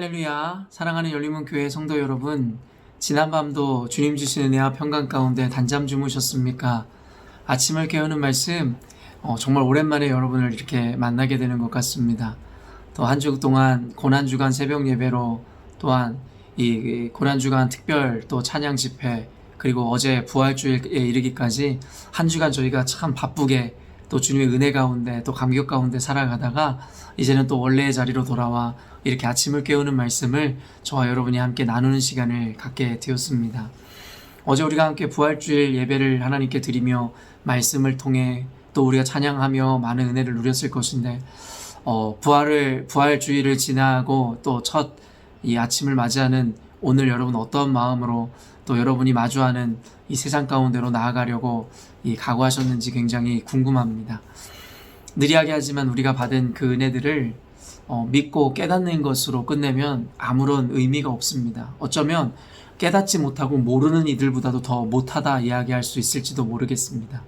할렐루야. 사랑하는 열린문교회 성도 여러분, 지난밤도 주님 주신 은혜와 평강 가운데 단잠 주무셨습니까? 아침을 깨우는 말씀, 정말 오랜만에 여러분을 이렇게 만나게 되는 것 같습니다. 또 한 주 동안 고난주간 새벽 예배로, 또한 이 고난주간 특별 또 찬양 집회, 그리고 어제 부활주일에 이르기까지 한 주간 저희가 참 바쁘게 또 주님의 은혜 가운데 또 감격 가운데 살아가다가 이제는 또 원래의 자리로 돌아와 이렇게 아침을 깨우는 말씀을 저와 여러분이 함께 나누는 시간을 갖게 되었습니다. 어제 우리가 함께 부활주일 예배를 하나님께 드리며 말씀을 통해 또 우리가 찬양하며 많은 은혜를 누렸을 것인데 부활주일을 지나고 또 첫 이 아침을 맞이하는 오늘 여러분 어떤 마음으로 또 여러분이 마주하는 이 세상 가운데로 나아가려고 각오하셨는지 굉장히 궁금합니다. 느리하게 하지만 우리가 받은 그 은혜들을 믿고 깨닫는 것으로 끝내면 아무런 의미가 없습니다. 어쩌면 깨닫지 못하고 모르는 이들보다도 더 못하다 이야기할 수 있을지도 모르겠습니다.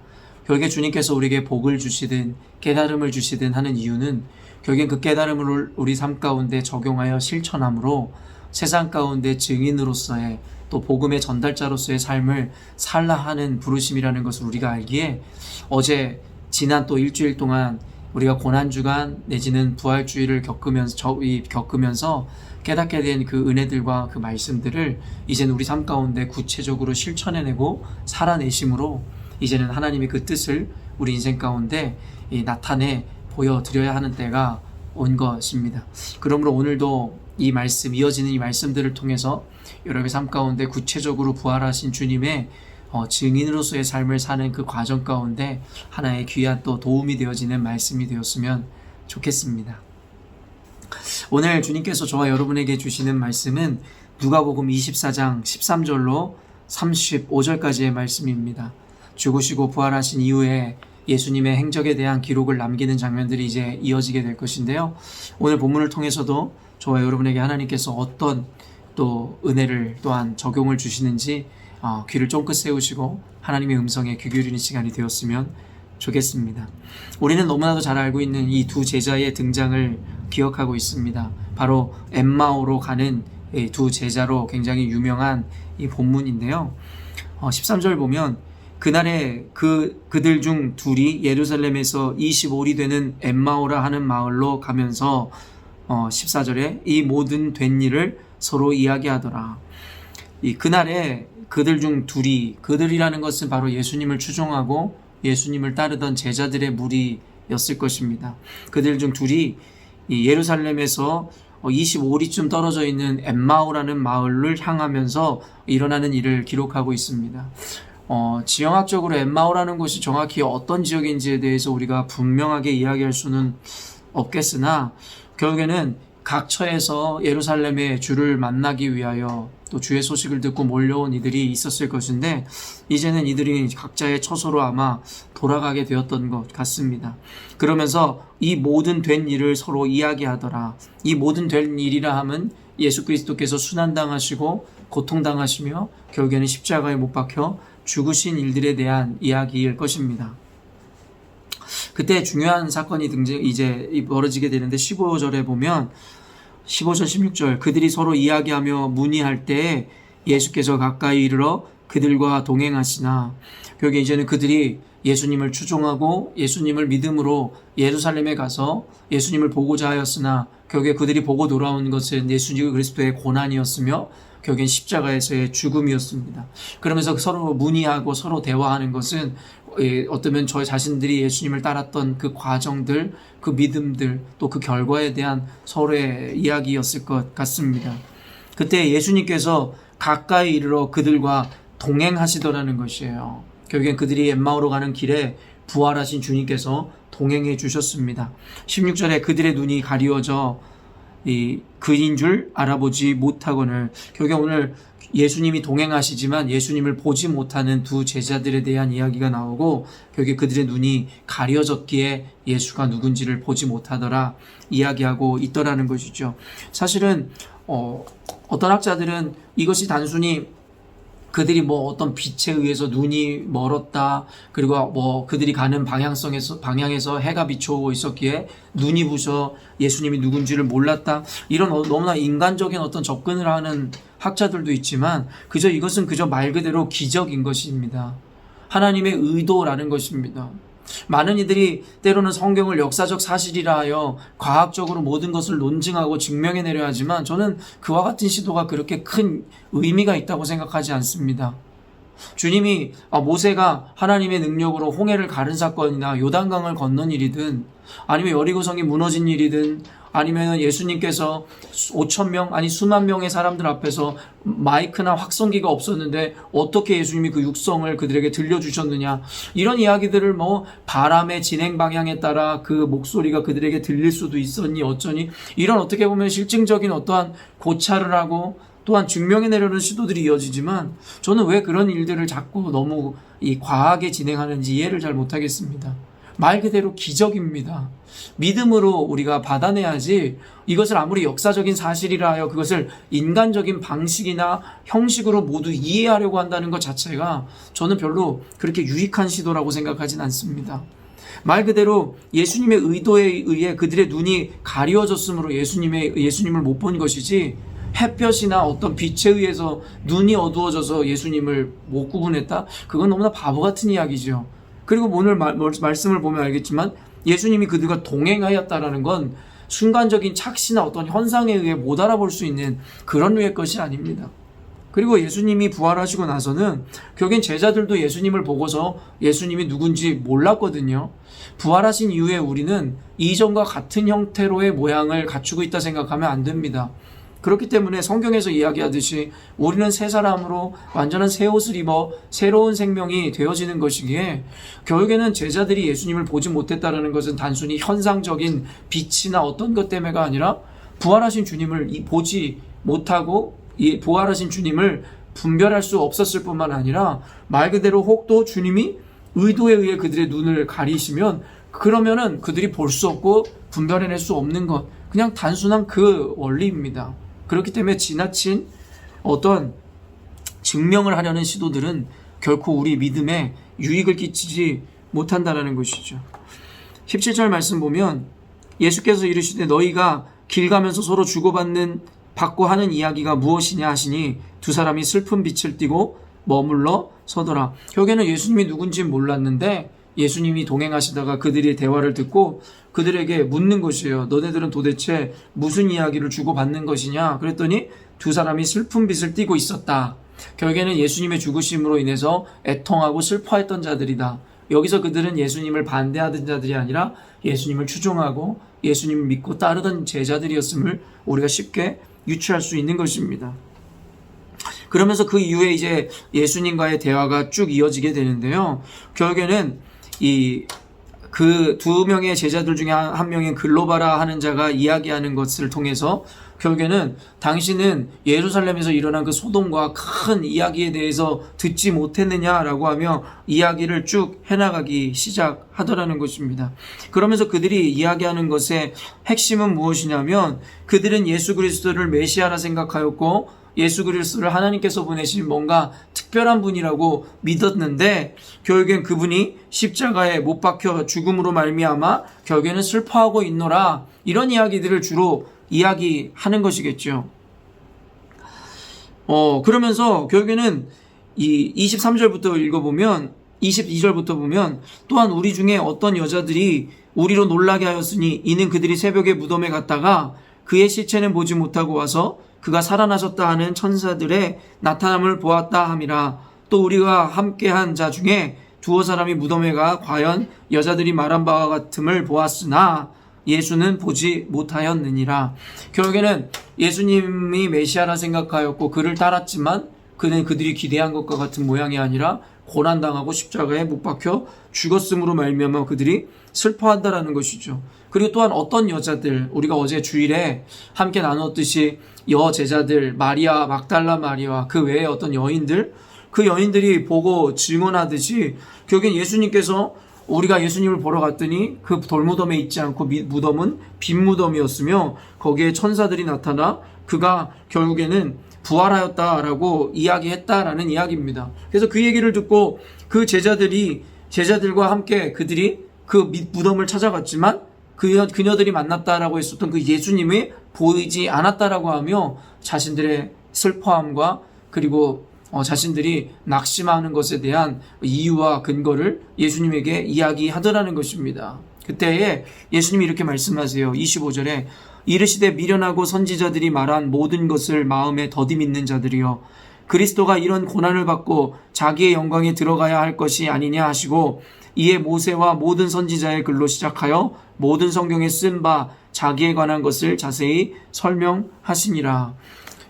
결국에 주님께서 우리에게 복을 주시든 깨달음을 주시든 하는 이유는 결국엔 그 깨달음을 우리 삶 가운데 적용하여 실천함으로 세상 가운데 증인으로서의 또 복음의 전달자로서의 삶을 살라 하는 부르심이라는 것을 우리가 알기에 어제 지난 또 일주일 동안 우리가 고난주간 내지는 부활주의를 겪으면서 깨닫게 된 그 은혜들과 그 말씀들을 이제는 우리 삶 가운데 구체적으로 실천해내고 살아내심으로 이제는 하나님의 그 뜻을 우리 인생 가운데 나타내 보여드려야 하는 때가 온 것입니다. 그러므로 오늘도 이 말씀, 이어지는 이 말씀들을 통해서 여러분의 삶 가운데 구체적으로 부활하신 주님의 증인으로서의 삶을 사는 그 과정 가운데 하나의 귀한 또 도움이 되어지는 말씀이 되었으면 좋겠습니다. 오늘 주님께서 저와 여러분에게 주시는 말씀은 누가복음 24장 13절로 35절까지의 말씀입니다. 죽으시고 부활하신 이후에 예수님의 행적에 대한 기록을 남기는 장면들이 이제 이어지게 될 것인데요. 오늘 본문을 통해서도 저와 여러분에게 하나님께서 어떤 또 은혜를 또한 적용을 주시는지 귀를 쫑긋 세우시고 하나님의 음성에 귀 기울이는 시간이 되었으면 좋겠습니다. 우리는 너무나도 잘 알고 있는 이 두 제자의 등장을 기억하고 있습니다. 바로 엠마오로 가는 두 제자로 굉장히 유명한 이 본문인데요. 13절 보면 그날에 그들 중 둘이 예루살렘에서 25리 되는 엠마오라 하는 마을로 가면서 14절에 이 모든 된 일을 서로 이야기하더라. 그날에 그들 중 둘이, 그들이라는 것은 바로 예수님을 추종하고 예수님을 따르던 제자들의 무리였을 것입니다. 그들 중 둘이 예루살렘에서 25리쯤 떨어져 있는 엠마오라는 마을을 향하면서 일어나는 일을 기록하고 있습니다. 지형학적으로 엠마오라는 곳이 정확히 어떤 지역인지에 대해서 우리가 분명하게 이야기할 수는 없겠으나 결국에는 각처에서 예루살렘의 주를 만나기 위하여 또 주의 소식을 듣고 몰려온 이들이 있었을 것인데 이제는 이들이 각자의 처소로 아마 돌아가게 되었던 것 같습니다. 그러면서 이 모든 된 일을 서로 이야기하더라. 이 모든 된 일이라 함은 예수 그리스도께서 순환당하시고 고통당하시며 결국에는 십자가에 못 박혀 죽으신 일들에 대한 이야기일 것입니다. 그때 중요한 사건이 이제 벌어지게 되는데 15절에 보면 15절 16절 그들이 서로 이야기하며 문의할 때 예수께서 가까이 이르러 그들과 동행하시나 결국에 이제는 그들이 예수님을 추종하고 예수님을 믿음으로 예루살렘에 가서 예수님을 보고자 하였으나 결국에 그들이 보고 돌아온 것은 예수 그리스도의 고난이었으며 결국엔 십자가에서의 죽음이었습니다. 그러면서 서로 문의하고 서로 대화하는 것은 어쩌면 저희 자신들이 예수님을 따랐던 그 과정들, 그 믿음들, 또 그 결과에 대한 서로의 이야기였을 것 같습니다. 그때 예수님께서 가까이 이르러 그들과 동행하시더라는 것이에요. 결국엔 그들이 엠마오로 가는 길에 부활하신 주님께서 동행해 주셨습니다. 16절에 그들의 눈이 가리워져 그인 줄 알아보지 못하거늘 결국 오늘 예수님이 동행하시지만 예수님을 보지 못하는 두 제자들에 대한 이야기가 나오고 결국에 그들의 눈이 가려졌기에 예수가 누군지를 보지 못하더라 이야기하고 있더라는 것이죠. 사실은 어떤 학자들은 이것이 단순히 그들이 뭐 어떤 빛에 의해서 눈이 멀었다. 그리고 뭐 그들이 가는 방향에서 해가 비춰오고 있었기에 눈이 부셔 예수님이 누군지를 몰랐다. 이런 너무나 인간적인 어떤 접근을 하는 학자들도 있지만 이것은 그저 말 그대로 기적인 것입니다. 하나님의 의도라는 것입니다. 많은 이들이 때로는 성경을 역사적 사실이라 하여 과학적으로 모든 것을 논증하고 증명해내려 하지만 저는 그와 같은 시도가 그렇게 큰 의미가 있다고 생각하지 않습니다. 주님이 모세가 하나님의 능력으로 홍해를 가른 사건이나 요단강을 건넌 일이든 아니면 여리고성이 무너진 일이든 아니면 예수님께서 5,000명 아니 수만 명의 사람들 앞에서 마이크나 확성기가 없었는데 어떻게 예수님이 그 육성을 그들에게 들려주셨느냐, 이런 이야기들을 뭐 바람의 진행 방향에 따라 그 목소리가 그들에게 들릴 수도 있었니 어쩌니, 이런 어떻게 보면 실증적인 어떠한 고찰을 하고 또한 증명해내려는 시도들이 이어지지만 저는 왜 그런 일들을 자꾸 너무 이 과하게 진행하는지 이해를 잘 못하겠습니다. 말 그대로 기적입니다. 믿음으로 우리가 받아내야지 이것을 아무리 역사적인 사실이라 하여 그것을 인간적인 방식이나 형식으로 모두 이해하려고 한다는 것 자체가 저는 별로 그렇게 유익한 시도라고 생각하진 않습니다. 말 그대로 예수님의 의도에 의해 그들의 눈이 가리워졌으므로 예수님을 못 본 것이지, 햇볕이나 어떤 빛에 의해서 눈이 어두워져서 예수님을 못 구분했다? 그건 너무나 바보 같은 이야기죠. 그리고 오늘 말씀을 보면 알겠지만 예수님이 그들과 동행하였다라는 건 순간적인 착시나 어떤 현상에 의해 못 알아볼 수 있는 그런 류의 것이 아닙니다. 그리고 예수님이 부활하시고 나서는 결국엔 제자들도 예수님을 보고서 예수님이 누군지 몰랐거든요. 부활하신 이후에 우리는 이전과 같은 형태로의 모양을 갖추고 있다 생각하면 안 됩니다. 그렇기 때문에 성경에서 이야기하듯이 우리는 새 사람으로 완전한 새 옷을 입어 새로운 생명이 되어지는 것이기에 결국에는 제자들이 예수님을 보지 못했다는 것은 단순히 현상적인 빛이나 어떤 것 때문에가 아니라 부활하신 주님을 보지 못하고 이 부활하신 주님을 분별할 수 없었을 뿐만 아니라 말 그대로 혹도 주님이 의도에 의해 그들의 눈을 가리시면 그러면은 그들이 볼 수 없고 분별해낼 수 없는 것, 그냥 단순한 그 원리입니다. 그렇기 때문에 지나친 어떤 증명을 하려는 시도들은 결코 우리 믿음에 유익을 끼치지 못한다는 것이죠. 17절 말씀 보면 예수께서 이르시되 너희가 길 가면서 서로 받고 하는 이야기가 무엇이냐 하시니 두 사람이 슬픈 빛을 띠고 머물러 서더라. 결국에는 예수님이 누군지 몰랐는데 예수님이 동행하시다가 그들의 대화를 듣고 그들에게 묻는 것이에요. 너네들은 도대체 무슨 이야기를 주고받는 것이냐? 그랬더니 두 사람이 슬픈 빛을 띠고 있었다. 결국에는 예수님의 죽으심으로 인해서 애통하고 슬퍼했던 자들이다. 여기서 그들은 예수님을 반대하던 자들이 아니라 예수님을 추종하고 예수님을 믿고 따르던 제자들이었음을 우리가 쉽게 유추할 수 있는 것입니다. 그러면서 그 이후에 이제 예수님과의 대화가 쭉 이어지게 되는데요. 결국에는 그 두 명의 제자들 중에 한 명인 글로바라 하는 자가 이야기하는 것을 통해서 결국에는 당신은 예루살렘에서 일어난 그 소돔과 큰 이야기에 대해서 듣지 못했느냐라고 하며 이야기를 쭉 해나가기 시작하더라는 것입니다. 그러면서 그들이 이야기하는 것의 핵심은 무엇이냐면 그들은 예수 그리스도를 메시아라 생각하였고 예수 그리스도를 하나님께서 보내신 뭔가 특별한 분이라고 믿었는데 결국엔 그분이 십자가에 못 박혀 죽음으로 말미암아 결국에는 슬퍼하고 있노라, 이런 이야기들을 주로 이야기하는 것이겠죠. 그러면서 결국에는 이 23절부터 읽어보면 22절부터 보면 또한 우리 중에 어떤 여자들이 우리로 놀라게 하였으니 이는 그들이 새벽에 무덤에 갔다가 그의 시체는 보지 못하고 와서 그가 살아나셨다 하는 천사들의 나타남을 보았다 함이라. 또 우리가 함께한 자 중에 두어 사람이 무덤에 가 과연 여자들이 말한 바와 같음을 보았으나 예수는 보지 못하였느니라. 결국에는 예수님이 메시아라 생각하였고 그를 따랐지만 그는 그들이 기대한 것과 같은 모양이 아니라 고난당하고 십자가에 못 박혀 죽었음으로 말미암아 그들이 슬퍼한다라는 것이죠. 그리고 또한 어떤 여자들, 우리가 어제 주일에 함께 나눴듯이 여제자들, 마리아, 막달라 마리아와 그 외에 어떤 여인들, 그 여인들이 보고 증언하듯이 결국엔 예수님께서 우리가 예수님을 보러 갔더니 그 돌무덤에 있지 않고 무덤은 빈 무덤이었으며 거기에 천사들이 나타나 그가 결국에는 부활하였다라고 이야기했다라는 이야기입니다. 그래서 그 얘기를 듣고 그 제자들과 함께 그들이 그 무덤을 찾아갔지만 그녀들이 만났다라고 했었던 그 예수님이 보이지 않았다라고 하며 자신들의 슬퍼함과 그리고 자신들이 낙심하는 것에 대한 이유와 근거를 예수님에게 이야기하더라는 것입니다. 그때에 예수님이 이렇게 말씀하세요. 25절에 이르시되 미련하고 선지자들이 말한 모든 것을 마음에 더디 믿는 자들이여 그리스도가 이런 고난을 받고 자기의 영광에 들어가야 할 것이 아니냐 하시고 이에 모세와 모든 선지자의 글로 시작하여 모든 성경에 쓴 바 자기에 관한 것을 자세히 설명하시니라.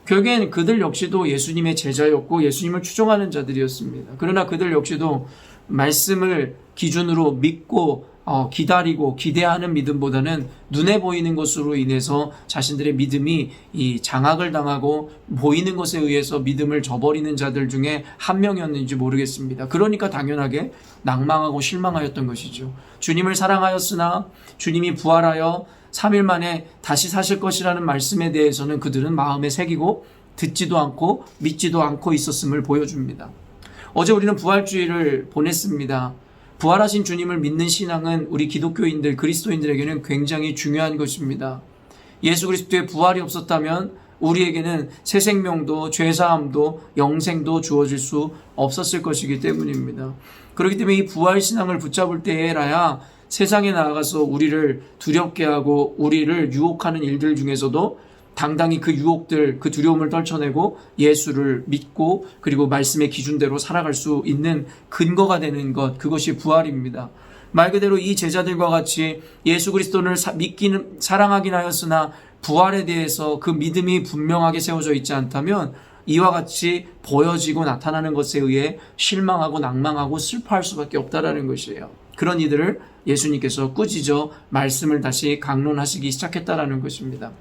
결국엔 그들 역시도 예수님의 제자였고 예수님을 추종하는 자들이었습니다. 그러나 그들 역시도 말씀을 기준으로 믿고 기다리고 기대하는 믿음보다는 눈에 보이는 것으로 인해서 자신들의 믿음이 이 장악을 당하고 보이는 것에 의해서 믿음을 저버리는 자들 중에 한 명이었는지 모르겠습니다. 그러니까 당연하게 낭망하고 실망하였던 것이죠. 주님을 사랑하였으나 주님이 부활하여 3일 만에 다시 사실 것이라는 말씀에 대해서는 그들은 마음에 새기고 듣지도 않고 믿지도 않고 있었음을 보여줍니다. 어제 우리는 부활주의를 보냈습니다. 부활하신 주님을 믿는 신앙은 우리 기독교인들, 그리스도인들에게는 굉장히 중요한 것입니다. 예수 그리스도의 부활이 없었다면 우리에게는 새 생명도 죄사함도 영생도 주어질 수 없었을 것이기 때문입니다. 그렇기 때문에 이 부활 신앙을 붙잡을 때에라야 세상에 나아가서 우리를 두렵게 하고 우리를 유혹하는 일들 중에서도 당당히 그 유혹들, 그 두려움을 떨쳐내고 예수를 믿고 그리고 말씀의 기준대로 살아갈 수 있는 근거가 되는 것, 그것이 부활입니다. 말 그대로 이 제자들과 같이 예수 그리스도를 믿기는 사랑하긴 하였으나 부활에 대해서 그 믿음이 분명하게 세워져 있지 않다면 이와 같이 보여지고 나타나는 것에 의해 실망하고 낭망하고 슬퍼할 수밖에 없다라는 것이에요. 그런 이들을 예수님께서 꾸짖어 말씀을 다시 강론하시기 시작했다라는 것입니다.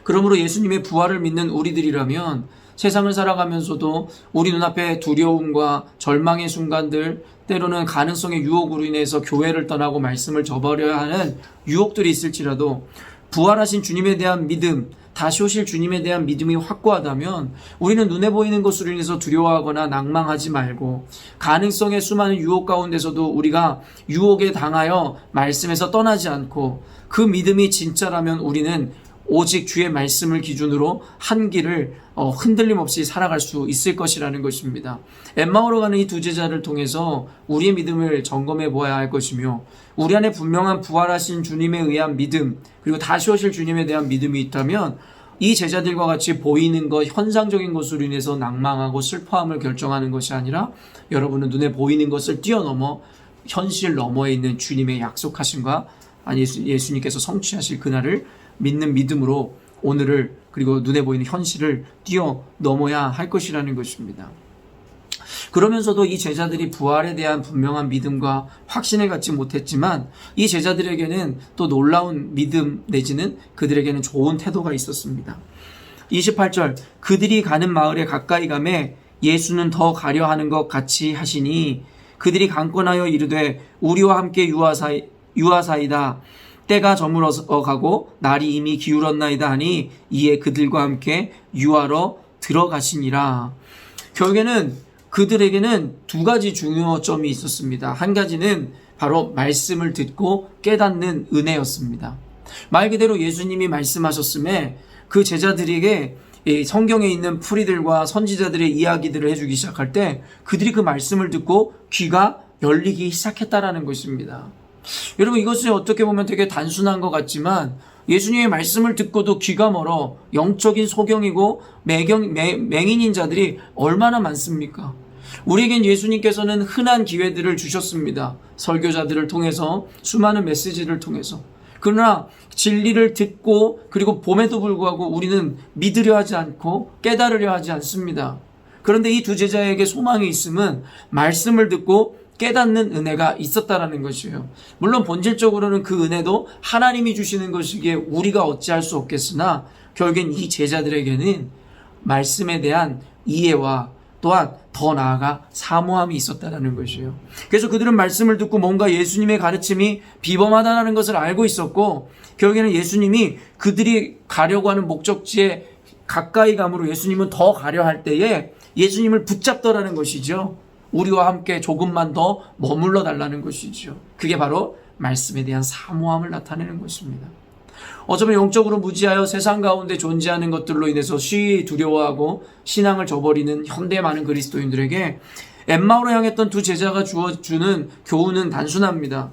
그러므로 예수님의 부활을 믿는 우리들이라면 세상을 살아가면서도 우리 눈앞에 두려움과 절망의 순간들, 때로는 가능성의 유혹으로 인해서 교회를 떠나고 말씀을 저버려야 하는 유혹들이 있을지라도 부활하신 주님에 대한 믿음, 다시 오실 주님에 대한 믿음이 확고하다면 우리는 눈에 보이는 것으로 인해서 두려워하거나 낭망하지 말고 가능성의 수많은 유혹 가운데서도 우리가 유혹에 당하여 말씀에서 떠나지 않고 그 믿음이 진짜라면 우리는 오직 주의 말씀을 기준으로 한 길을 흔들림 없이 살아갈 수 있을 것이라는 것입니다. 엠마오로 가는 이 두 제자를 통해서 우리의 믿음을 점검해 보아야 할 것이며 우리 안에 분명한 부활하신 주님에 의한 믿음 그리고 다시 오실 주님에 대한 믿음이 있다면 이 제자들과 같이 보이는 것, 현상적인 것으로 인해서 낭망하고 슬퍼함을 결정하는 것이 아니라 여러분은 눈에 보이는 것을 뛰어넘어 현실 너머에 있는 주님의 약속하심과 예수님께서 성취하실 그날을 믿는 믿음으로 오늘을 그리고 눈에 보이는 현실을 뛰어넘어야 할 것이라는 것입니다. 그러면서도 이 제자들이 부활에 대한 분명한 믿음과 확신을 갖지 못했지만 이 제자들에게는 또 놀라운 믿음 내지는 그들에게는 좋은 태도가 있었습니다. 28절 그들이 가는 마을에 가까이 가매 예수는 더 가려 하는 것 같이 하시니 그들이 강권하여 이르되 우리와 함께 유하사이다. 때가 저물어 가고 날이 이미 기울었나이다 하니 이에 그들과 함께 유하러 들어가시니라. 결국에는 그들에게는 두 가지 중요점이 있었습니다. 한 가지는 바로 말씀을 듣고 깨닫는 은혜였습니다. 말 그대로 예수님이 말씀하셨음에 그 제자들에게 성경에 있는 풀이들과 선지자들의 이야기들을 해주기 시작할 때 그들이 그 말씀을 듣고 귀가 열리기 시작했다라는 것입니다. 여러분 이것은 어떻게 보면 되게 단순한 것 같지만 예수님의 말씀을 듣고도 귀가 멀어 영적인 소경이고 맹인인 자들이 얼마나 많습니까? 우리에겐 예수님께서는 흔한 기회들을 주셨습니다. 설교자들을 통해서 수많은 메시지를 통해서. 그러나 진리를 듣고 그리고 봄에도 불구하고 우리는 믿으려 하지 않고 깨달으려 하지 않습니다. 그런데 이 두 제자에게 소망이 있음은 말씀을 듣고 깨닫는 은혜가 있었다라는 것이에요. 물론 본질적으로는 그 은혜도 하나님이 주시는 것이기에 우리가 어찌할 수 없겠으나 결국엔 이 제자들에게는 말씀에 대한 이해와 또한 더 나아가 사모함이 있었다라는 것이에요. 그래서 그들은 말씀을 듣고 뭔가 예수님의 가르침이 비범하다는 것을 알고 있었고 결국에는 예수님이 그들이 가려고 하는 목적지에 가까이 감으로 예수님은 더 가려 할 때에 예수님을 붙잡더라는 것이죠. 우리와 함께 조금만 더 머물러 달라는 것이죠. 그게 바로 말씀에 대한 사모함을 나타내는 것입니다. 어쩌면 영적으로 무지하여 세상 가운데 존재하는 것들로 인해서 쉬이 두려워하고 신앙을 저버리는 현대 많은 그리스도인들에게 엠마오로 향했던 두 제자가 주어주는 교훈은 단순합니다.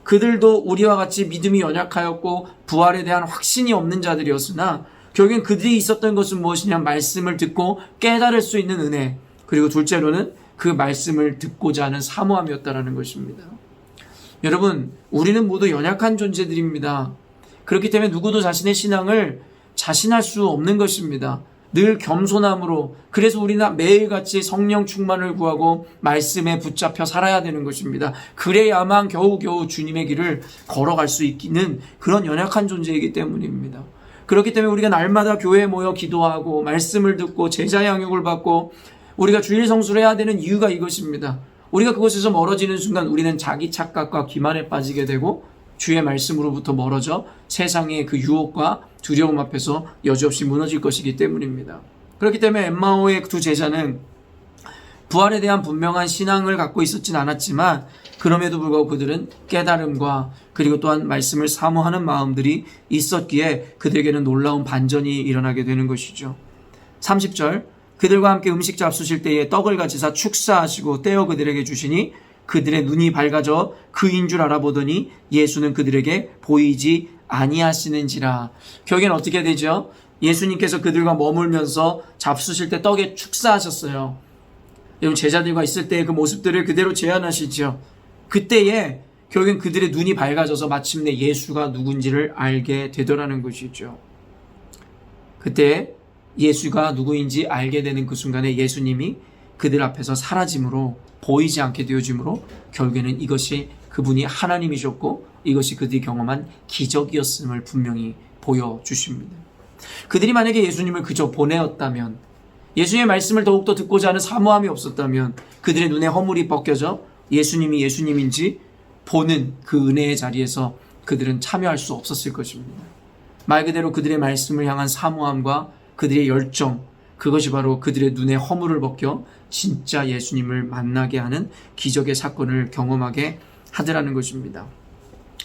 그들도 우리와 같이 믿음이 연약하였고 부활에 대한 확신이 없는 자들이었으나 결국엔 그들이 있었던 것은 무엇이냐, 말씀을 듣고 깨달을 수 있는 은혜, 그리고 둘째로는 그 말씀을 듣고자 하는 사모함이었다라는 것입니다. 여러분, 우리는 모두 연약한 존재들입니다. 그렇기 때문에 누구도 자신의 신앙을 자신할 수 없는 것입니다. 늘 겸손함으로, 그래서 우리는 매일같이 성령 충만을 구하고 말씀에 붙잡혀 살아야 되는 것입니다. 그래야만 겨우겨우 주님의 길을 걸어갈 수 있는 그런 연약한 존재이기 때문입니다. 그렇기 때문에 우리가 날마다 교회에 모여 기도하고 말씀을 듣고 제자 양육을 받고 우리가 주일 성수를 해야 되는 이유가 이것입니다. 우리가 그것에서 멀어지는 순간 우리는 자기 착각과 기만에 빠지게 되고 주의 말씀으로부터 멀어져 세상의 그 유혹과 두려움 앞에서 여지없이 무너질 것이기 때문입니다. 그렇기 때문에 엠마오의 두 제자는 부활에 대한 분명한 신앙을 갖고 있었진 않았지만 그럼에도 불구하고 그들은 깨달음과 그리고 또한 말씀을 사모하는 마음들이 있었기에 그들에게는 놀라운 반전이 일어나게 되는 것이죠. 30절, 그들과 함께 음식 잡수실 때에 떡을 가지사 축사하시고 떼어 그들에게 주시니 그들의 눈이 밝아져 그인 줄 알아보더니 예수는 그들에게 보이지 아니하시는지라. 결국엔 어떻게 되죠? 예수님께서 그들과 머물면서 잡수실 때 떡에 축사하셨어요. 여러분, 제자들과 있을 때의 그 모습들을 그대로 재현하시죠. 그때에 결국엔 그들의 눈이 밝아져서 마침내 예수가 누군지를 알게 되더라는 것이죠. 그때 예수가 누구인지 알게 되는 그 순간에 예수님이 그들 앞에서 사라짐으로, 보이지 않게 되어짐으로 결국에는 이것이 그분이 하나님이셨고 이것이 그들이 경험한 기적이었음을 분명히 보여주십니다. 그들이 만약에 예수님을 그저 보내었다면, 예수님의 말씀을 더욱더 듣고자 하는 사모함이 없었다면 그들의 눈에 허물이 벗겨져 예수님이 예수님인지 보는 그 은혜의 자리에서 그들은 참여할 수 없었을 것입니다. 말 그대로 그들의 말씀을 향한 사모함과 그들의 열정, 그것이 바로 그들의 눈에 허물을 벗겨 진짜 예수님을 만나게 하는 기적의 사건을 경험하게 하더라는 것입니다.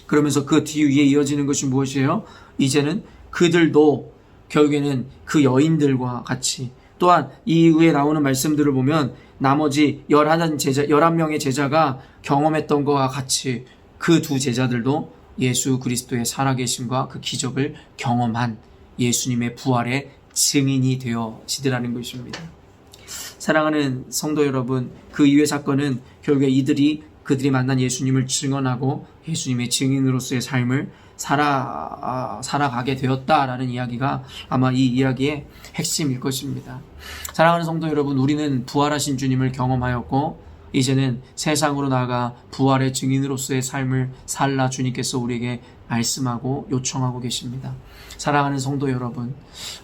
그러면서 그 뒤에 이어지는 것이 무엇이에요? 이제는 그들도 결국에는 그 여인들과 같이, 또한 이후에 나오는 말씀들을 보면 나머지 11명의 제자가 경험했던 것과 같이 그 두 제자들도 예수 그리스도의 살아계심과 그 기적을 경험한 예수님의 부활의 증인이 되어지더라는 것입니다. 사랑하는 성도 여러분, 그 이후의 사건은 결국에 그들이 만난 예수님을 증언하고 예수님의 증인으로서의 삶을 살아가게 되었다라는 이야기가 아마 이 이야기의 핵심일 것입니다. 사랑하는 성도 여러분, 우리는 부활하신 주님을 경험하였고 이제는 세상으로 나아가 부활의 증인으로서의 삶을 살라 주님께서 우리에게 말씀하고 요청하고 계십니다. 사랑하는 성도 여러분,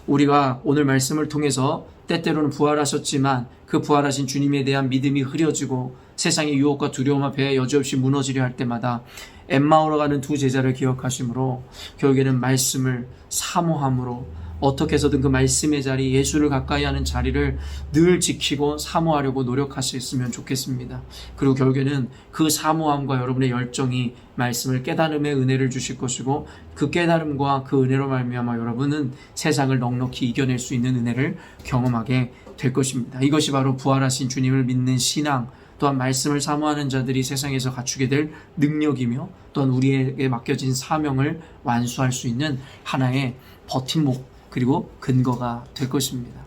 우리가 오늘 말씀을 통해서 때때로는 부활하셨지만 그 부활하신 주님에 대한 믿음이 흐려지고 세상의 유혹과 두려움 앞에 여지없이 무너지려 할 때마다 엠마오로 가는 두 제자를 기억하심으로 결국에는 말씀을 사모함으로 어떻게 해서든 그 말씀의 자리, 예수를 가까이 하는 자리를 늘 지키고 사모하려고 노력하셨으면 좋겠습니다. 그리고 결국에는 그 사모함과 여러분의 열정이 말씀을 깨달음의 은혜를 주실 것이고 그 깨달음과 그 은혜로 말미암아 여러분은 세상을 넉넉히 이겨낼 수 있는 은혜를 경험하게 될 것입니다. 이것이 바로 부활하신 주님을 믿는 신앙, 또한 말씀을 사모하는 자들이 세상에서 갖추게 될 능력이며 또한 우리에게 맡겨진 사명을 완수할 수 있는 하나의 버팀목 그리고 근거가 될 것입니다.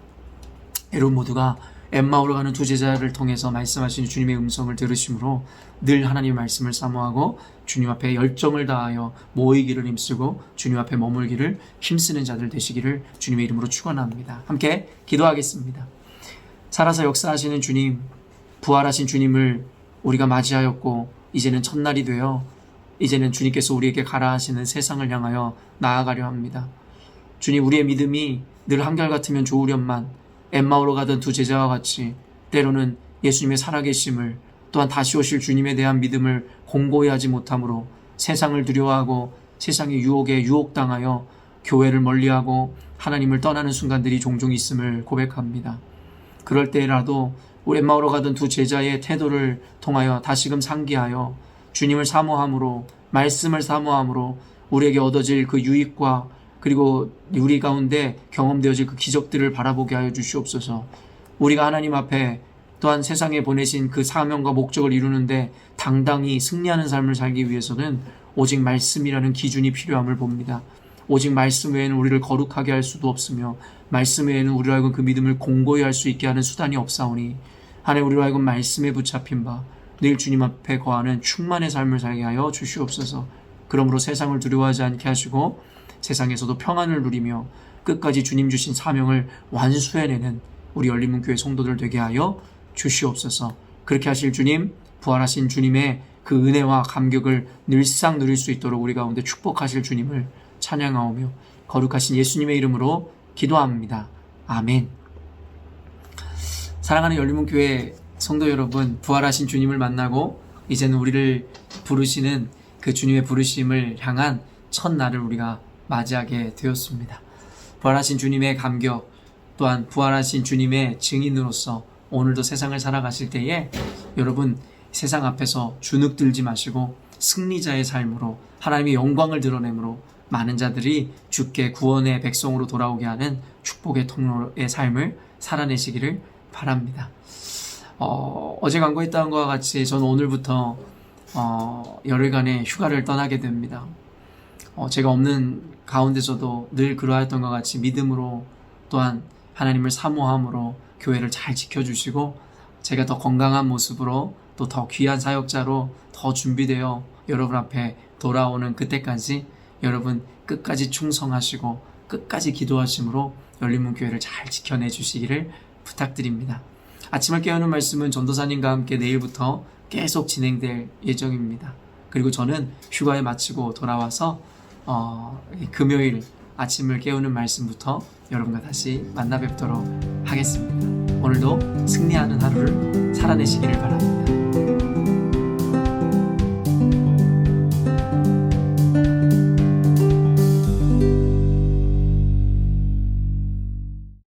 여러분 모두가 엠마오로 가는 두 제자를 통해서 말씀하시는 주님의 음성을 들으심으로 늘 하나님의 말씀을 사모하고 주님 앞에 열정을 다하여 모이기를 힘쓰고 주님 앞에 머물기를 힘쓰는 자들 되시기를 주님의 이름으로 축원합니다. 함께 기도하겠습니다. 살아서 역사하시는 주님, 부활하신 주님을 우리가 맞이하였고 이제는 첫날이 되어 이제는 주님께서 우리에게 가라 하시는 세상을 향하여 나아가려 합니다. 주님, 우리의 믿음이 늘 한결같으면 좋으련만 엠마오로 가던 두 제자와 같이 때로는 예수님의 살아계심을 또한 다시 오실 주님에 대한 믿음을 공고히 하지 못함으로 세상을 두려워하고 세상의 유혹에 유혹당하여 교회를 멀리하고 하나님을 떠나는 순간들이 종종 있음을 고백합니다. 그럴 때라도 엠마오로 가던 두 제자의 태도를 통하여 다시금 상기하여 주님을 사모함으로, 말씀을 사모함으로 우리에게 얻어질 그 유익과 그리고 우리 가운데 경험되어질 그 기적들을 바라보게 하여 주시옵소서. 우리가 하나님 앞에 또한 세상에 보내신 그 사명과 목적을 이루는데 당당히 승리하는 삶을 살기 위해서는 오직 말씀이라는 기준이 필요함을 봅니다. 오직 말씀 외에는 우리를 거룩하게 할 수도 없으며 말씀 외에는 우리로 하여금 그 믿음을 공고히 할 수 있게 하는 수단이 없사오니 하나님, 우리로 하여금 말씀에 붙잡힌 바 늘 주님 앞에 거하는 충만의 삶을 살게 하여 주시옵소서. 그러므로 세상을 두려워하지 않게 하시고 세상에서도 평안을 누리며 끝까지 주님 주신 사명을 완수해내는 우리 열린문교회 성도들 되게 하여 주시옵소서. 그렇게 하실 주님, 부활하신 주님의 그 은혜와 감격을 늘상 누릴 수 있도록 우리 가운데 축복하실 주님을 찬양하오며 거룩하신 예수님의 이름으로 기도합니다. 아멘. 사랑하는 열린문교회 성도 여러분, 부활하신 주님을 만나고 이제는 우리를 부르시는 그 주님의 부르심을 향한 첫날을 우리가 맞이하게 되었습니다. 부활하신 주님의 감격, 또한 부활하신 주님의 증인으로서 오늘도 세상을 살아가실 때에 여러분, 세상 앞에서 주눅들지 마시고 승리자의 삶으로 하나님의 영광을 드러내므로 많은 자들이 주께 구원의 백성으로 돌아오게 하는 축복의 통로의 삶을 살아내시기를 바랍니다. 어제 광고했던 것과 같이 저는 오늘부터 열흘간의 휴가를 떠나게 됩니다. 제가 없는 가운데서도 늘 그러했던 것 같이 믿음으로 또한 하나님을 사모함으로 교회를 잘 지켜주시고 제가 더 건강한 모습으로 또 더 귀한 사역자로 더 준비되어 여러분 앞에 돌아오는 그때까지 여러분 끝까지 충성하시고 끝까지 기도하심으로 열린문교회를 잘 지켜내 주시기를 부탁드립니다. 아침을 깨우는 말씀은 전도사님과 함께 내일부터 계속 진행될 예정입니다. 그리고 저는 휴가에 마치고 돌아와서 금요일 아침을 깨우는 말씀부터 여러분과 다시 만나 뵙도록 하겠습니다. 오늘도 승리하는 하루를 살아내시기를 바랍니다.